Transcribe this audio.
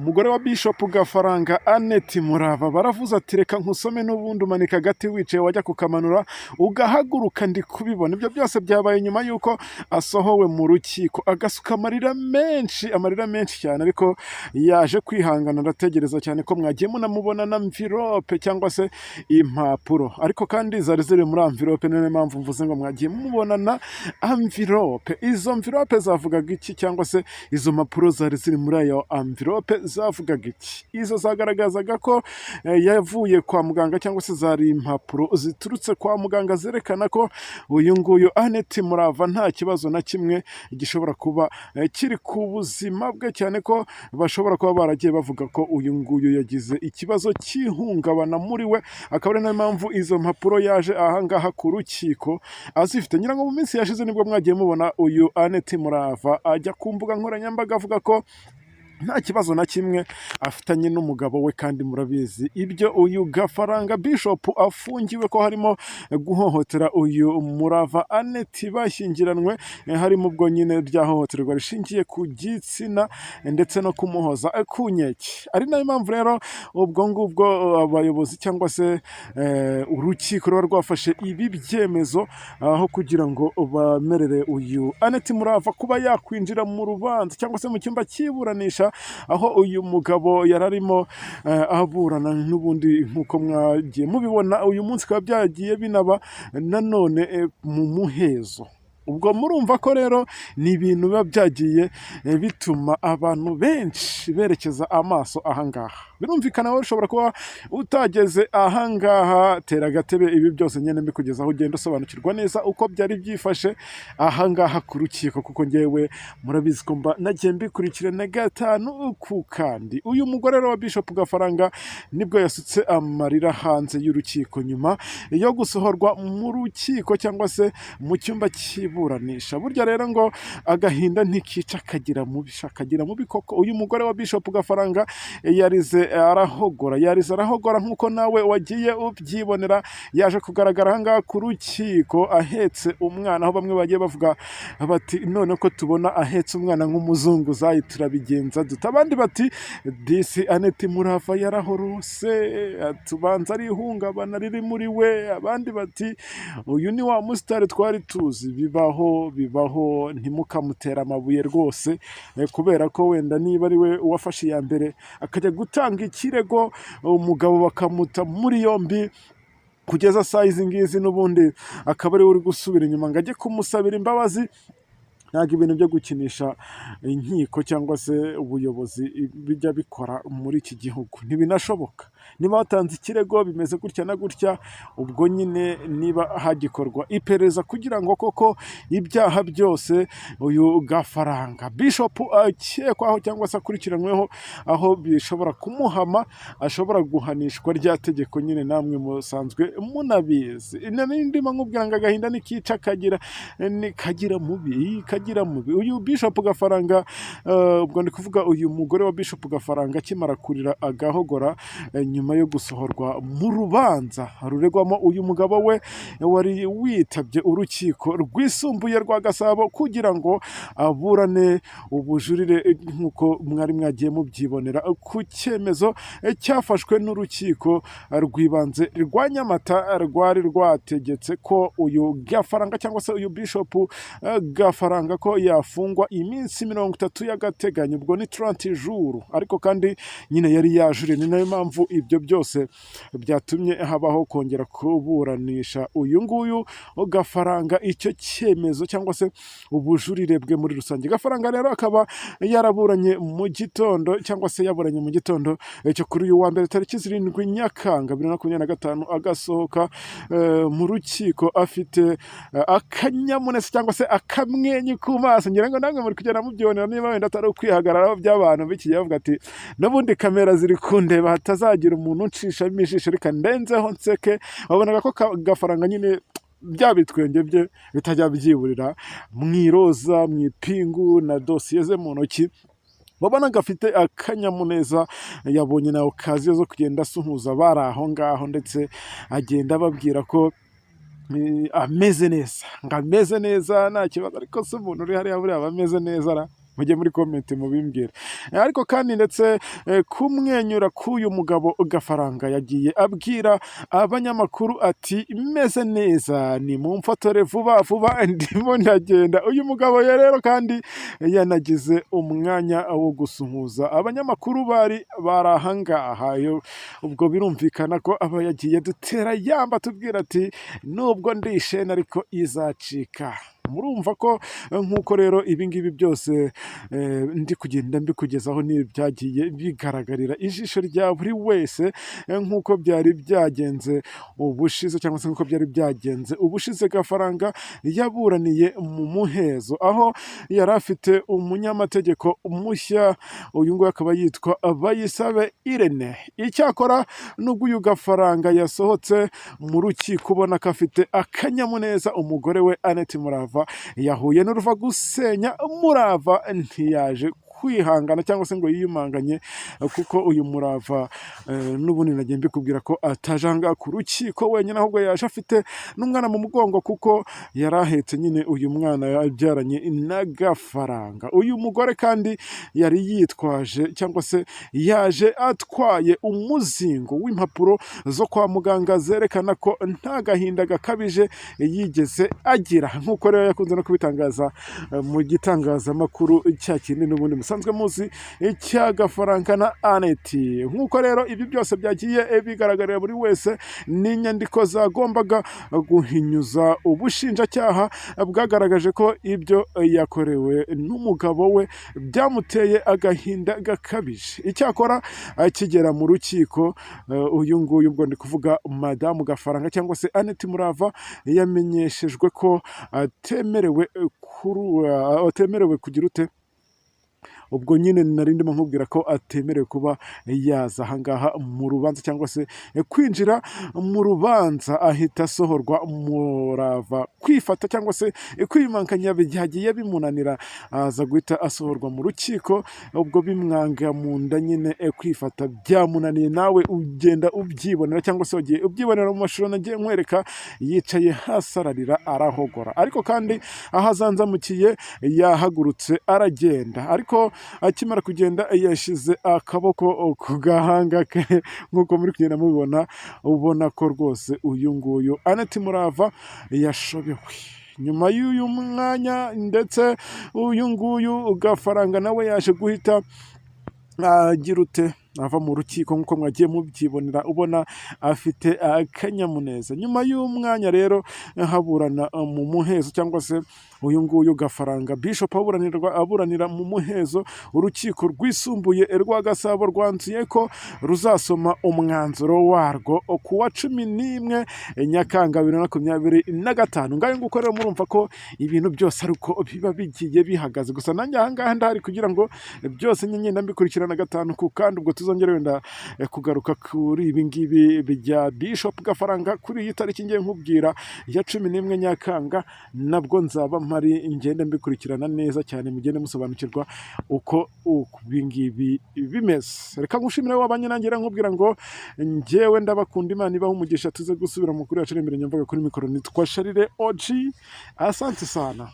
umugore wa Bishop Gafaranga Annette Murava baravuze ati reka nkusome n'ubundi umanika agati wicaye wajya kukamanura ugahaguruka ndi kubibona. Ibyo byose byabaye nyuma yuko asohowe mu rukiko agasuka amarira menshi cyane, ariko yaje kwihangana arategereza cyane ko mwagiye munamubona na envelope cyangwa se impapuro, ariko kandi zari ziri muri envelope. Niyo mpamvu mvuze ngo mwagiye mubona na envelope. Izo envelope zavugaga iki, cyangwa se izo mpapuro zari ziri muri ayo envelope zavugaga iki? Izo zagaragazaga ko yavuye kwa muganga, cyangwa se zari impapuro ziturutse kwa muganga zerekana ko uyu nguyu Annette Murava nta kibazo na kimwe gishobora kuba kiri ku buzima bwe, cyane ko bashobora kuba baragiye bavuga ko uyu nguyu yagize ikibazo cy'ihungabana muri we. Akaba ari nayo mpamvu izo mpapuro yaje ahangaha ku rukiko azifite. Ngira ngo mu minsi yashize nibwo mwagiye mubona uyu Annette Murava ajya ku mbuga nkoranyambaga avuga ko nta kibazo na kimwe afitanye n'umugabo we, kandi murabizi ibyo uyu Gafaranga Bishop afungiwe ko harimo guhohotera uyu Murava Annette bashyingiranwe, harimo ubwo nyine ryahohoterwa rishingiye ku gitsina ndetse no kumuhoza ku nkeke. Ari nayo mpamvu rero ubwo ngubwo abayobozi cyangwa se urukiko ruba rwafashe ibi byemezo aho kugira ngo bamerere uyu Annette Murava kuba yakwinjira mu rubanza cyangwa se mu cyumba cy'iburanisha, aho uyu mugabo yararimo aburana n'ubundi. Nk'uko mwagiye mubibona uyu munsi bikaba byagiye binaba nanone mu muhezo. Ubwo murumva ko rero ni ibintu biba byagiye bituma abantu benshi berekeza amaso ahangaha. Birumvikana wowe ushobora kuba utageze ahangaha, tera agatebe ibi byose nyine mbikugezaho ugenda usobanukirwa neza uko byari byifashe ahangaha ku rukiko, kuko ngewe murabizi ko mba nagiye mbikurikirana gatanu ku kandi. Uyu mugore rero wa Bishop Gafaranga nibwo yasutse amarira hanze y'urukiko nyuma yo gusohorwa mu rukiko cyangwa se mu cyumba cy'iburanisha. Burya rero ngo agahinda ntikica kagira mubi koko. Uyu mugore wa Bishop Gafaranga yarize arahogora nk'uko nawe wagiye ubyibonera. Yaje kugaragara ahangaha ku rukiko ahetse umwana, aho bamwe bagiye bavuga bati none ko tubona ahetse umwana nk'umuzungu zayi turabigenza dute. Abandi bati disi Annette Murava yarahorose, tubanza ari ihungabana riri muri we. Abandi bati uyu ni wa musitari twari tuzi. Bibaho ntimukamutera amabuye rwose, kubera ko wenda niba ari we uwafashe iya mbere akajya gutanga ikirego, umugabo bakamuta muri yombi kugeza saa izi ngizi, n'ubundi akaba ari we uri gusubira inyuma ngo ajye kumusabira imbabazi. Ntabwo ibintu byo gukinisha inkiko cyangwa se ubuyobozi bijya bikora muri iki gihugu, ntibinashoboka. Niba watanze ikirego bimeze gutya na gutya, ubwo nyine niba hagikorwa iperereza kugira ngo koko ibyaha byose uyu Gafaranga Bishop akekwaho cyangwa se akurikiranyweho, aho bishobora kumuhama, ashobora guhanishwa rya tegeko nyine namwe musanzwe munabizi. Ndimo nkubwira ngo agahinda nikica kagira mubi. Uyu Bishop Gafaranga, ubwo ndi kuvuga uyu mugore wa Bishop Gafaranga, akimara kurira agahogora nyuma yo gusohorwa mu rubanza ruregwamo uyu mugabo we wari witabye urukiko rwisumbuye rwa Gasabo kugira ngo aburane ubujurire, nk'uko mwari mwagiye mubyibonera ku cyemezo cyafashwe n'urukiko rw'ibanze rwa Nyamata, rwari rwategetse ko uyu Gafaranga cyangwa se uyu Bishop Gafaranga ko yafungwa iminsi 30 y'agateganyo, ubwo ni 30 jours. Ariko kandi nyine yari yajure. Ni nayo mpamvu ibyo byose byatumye habaho kongera kuburanisha uyu nguyu Gafaranga icyo cyemezo cyangwa se ubujurire bwe muri rusange. Gafaranga rero akaba yaraburanye mu gitondo, cyangwa se yaburanye mu gitondo cyo kuri uyu wa mbere tariki 7 Nyakanga 2025, agasohoka mu rukiko afite akanyamuneza cyangwa se akamwenyu ku maso. Ngira ngo namwe muri kugenda mubyibonera, niba wenda atari ukwihagararaho by'abantu biki yavuga ati n'ubundi kamera ziri kundeba hatazagira umuntu unshishamo ijisho reka ndenzeho nseke. Wabonaga ko Gafaranga nyine bya bitwenge bye bitajya byiburira mwiroza mwipingu na dosiye ze mu ntoki. Babonaga afite akanyamuneza, yabonye na okaziyo zo kugenda asuhuza bari aho ngaho, ndetse agenda ababwira ko ameze neza nta kibazo. Ariko se umuntu uri hariya buriya aba ameze neza ra? mujye muri komenti mubimbwire. Ariko kandi ndetse kumwenyura k'uyu mugabo Gafaranga yagiye abwira abanyamakuru ati meze neza nimumfotore vuba vuba ndimo ndagenda. Uyu mugabo ya rero kandi yanagize umwanya wo gusuhuza abanyamakuru bari ahangaha. Ubwo birumvikana ko aba yagiye dutera yamba tubwira ati nubwo ndi isheni ariko izacika. Murumva ko nk'uko rero ibingibi byose ndi kugenda mbikugezaho byagiye bigaragarira ijisho rya buri wese, nk'uko byari byagenze ubushize cyangwa se nk'uko byari byagenze ubushize Gafaranga yaburaniye mu muhezo, aho yari afite umunyamategeko mushya, uyu nguyu akaba yitwa Bayisabe Irene. Icyakora nubwo uyu Gafaranga yasohotse mu rukiko ubona ko afite akanyamuneza, umugore we Annette Murava yahuye n'uruva gusenya Murava ntiyaje kwihangana cyangwa se ngo yiyumanganye, kuko uyu Murava n'ubundi nagiye mbikubwira ko atajanga ku rukiko wenyine, ahubwo yaje afite n'umwana mu mugongo, kuko yari ahetse nyine uyu mwana yabyaranye na Gafaranga. Uyu mugore kandi yari yitwaje cyangwa se yaje atwaye umuzingo w'impapuro zo kwa muganga zerekana ko nta gahinda gakabije yigeze agira, nk'uko rero yakunze no kubitangaza mu gitangazamakuru cya kindi n'ubundi musanzwe muzi icya Gafaranga na Annette. Nk'uko rero ibi byose byagiye bigaragarira buri wese, n'inyandiko zagombaga guhinyuza ubushinjacyaha bwagaragaje ko ibyo yakorewe n'umugabo we byamuteye agahinda gakabije. Icyakora akigera mu rukiko, uyu nguyu ubwo ndi kuvuga Madamu Gafaranga cyangwa se Annette Murava yamenyeshejwe ko atemerewe kugira ute, ubwo nyine nari ndimo nkubwira ko atemerewe kuba yaza ahangaha mu rubanza cyangwa se kwinjira mu rubanza. Ahita asohorwa. Murava kwifata cyangwa se kwiyumanganya byagiye bimunanira, aza guhita asohorwa mu rukiko. Ubwo bimwanga mu nda nyine kwifata byamunaniye, nawe ugenda ubyibonera cyangwa se ugiye ubyibonera mu mashusho nagiye nkwereka, yicaye hasi ararira arahogora. Ariko kandi aho azanzamukiye yahagurutse aragenda, ariko akimara kugenda yashyize akaboko ku gahanga ke, nk'uko muri kugenda mubibona, ubona ko rwose uyu nguyu Annette Murava yashobewe. Nyuma y'uyu mwanya ndetse uyu nguyu Gafaranga nawe yaje guhita agira ute, ava mu rukiko nk'uko mwagiye mubyibonera, ubona afite akanyamuneza. Nyuma y'umwanya rero haburana mu muhezo cyangwa se uyu nguyu Gafaranga Bishop aburanira mu muhezo, urukiko rwisumbuye rwa Gasabo rwanzuye ko ruzasoma umwanzuro warwo ku wa 11 Nyakanga 2025. Ngayo nguko rero murumva ko ibintu byose ariko biba bigiye bihagaze. Gusa nanjye ahangaha ndahari kugira ngo byose nyine mbikurikirana gatanu ku kandi, ubwo tuzongera wenda kugaruka kuri ibi ngibi bya Bishop Gafaranga kuri iyi tariki ngiye nkubwira ya 11 Nyakanga, nabwo nzaba mpari ngende mbikurikirana neza cyane, mugende musobanukirwa uko ibi ngibi bimeze. Reka ngushimire wabanye nanjye nkubwira ngo njyewe ndabakunda, Imana ibaho umugisha, tuze gusubira mu kuri yacu imbere nyamvaga kuri mikoro. Nitwa Sharire OG, asante sana.